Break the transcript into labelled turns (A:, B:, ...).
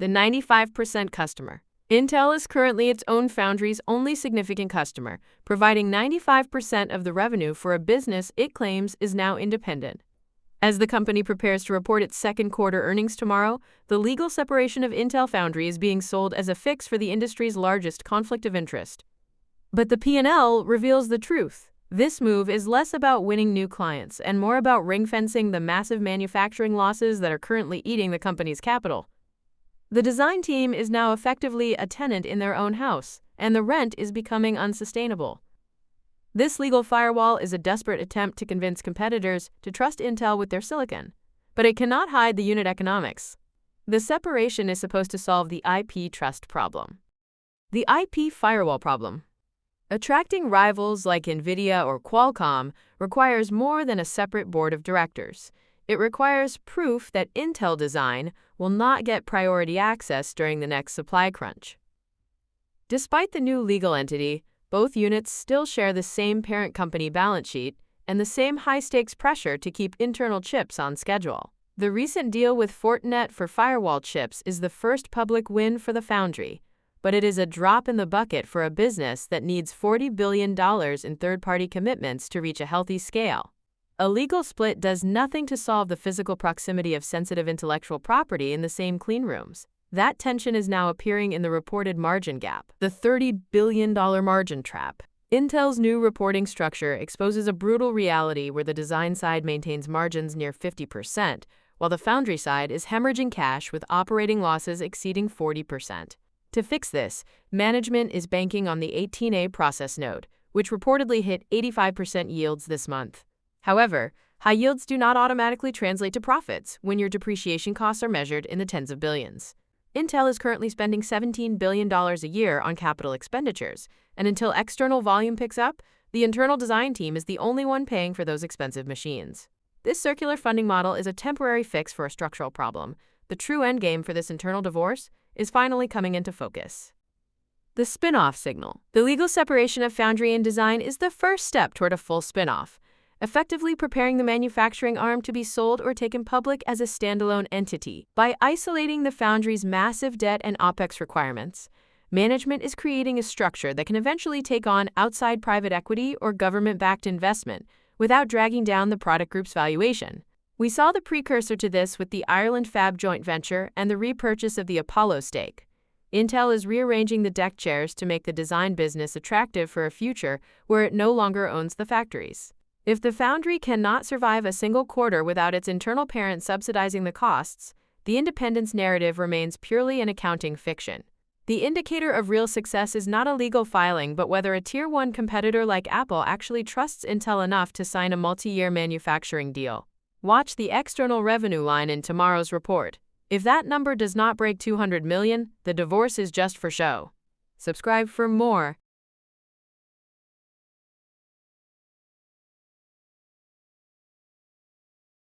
A: the 95% customer. Intel is currently its own Foundry's only significant customer, providing 95% of the revenue for a business it claims is now independent. As the company prepares to report its second quarter earnings tomorrow, the legal separation of Intel Foundry is being sold as a fix for the industry's largest conflict of interest. But the P&L reveals the truth. This move is less about winning new clients and more about ring-fencing the massive manufacturing losses that are currently eating the company's capital. The design team is now effectively a tenant in their own house, and the rent is becoming unsustainable. This legal firewall is a desperate attempt to convince competitors to trust Intel with their silicon, but it cannot hide the unit economics. The separation is supposed to solve the IP trust problem. The IP Firewall Problem. Attracting rivals like NVIDIA or Qualcomm requires more than a separate board of directors. It requires proof that Intel design will not get priority access during the next supply crunch. Despite the new legal entity, both units still share the same parent company balance sheet and the same high-stakes pressure to keep internal chips on schedule. The recent deal with Fortinet for firewall chips is the first public win for the Foundry, but it is a drop in the bucket for a business that needs $40 billion in third-party commitments to reach a healthy scale. A legal split does nothing to solve the physical proximity of sensitive intellectual property in the same clean rooms. That tension is now appearing in the reported margin gap, the $30 billion margin trap. Intel's new reporting structure exposes a brutal reality where the design side maintains margins near 50%, while the Foundry side is hemorrhaging cash with operating losses exceeding 40%. To fix this, management is banking on the 18A process node, which reportedly hit 85% yields this month. However, high yields do not automatically translate to profits when your depreciation costs are measured in the tens of billions. Intel is currently spending $17 billion a year on capital expenditures, and until external volume picks up, the internal design team is the only one paying for those expensive machines. This circular funding model is a temporary fix for a structural problem. The true endgame for this internal divorce is finally coming into focus. The spin-off signal. The legal separation of Foundry and design is the first step toward a full spin-off, effectively preparing the manufacturing arm to be sold or taken public as a standalone entity. By isolating the Foundry's massive debt and OpEx requirements, management is creating a structure that can eventually take on outside private equity or government-backed investment without dragging down the product group's valuation. We saw the precursor to this with the Ireland Fab joint venture and the repurchase of the Apollo stake. Intel is rearranging the deck chairs to make the design business attractive for a future where it no longer owns the factories. If the Foundry cannot survive a single quarter without its internal parent subsidizing the costs, the independence narrative remains purely an accounting fiction. The indicator of real success is not a legal filing, but whether a Tier 1 competitor like Apple actually trusts Intel enough to sign a multi-year manufacturing deal. Watch the external revenue line in tomorrow's report. If that number does not break 200 million, the divorce is just for show. Subscribe for more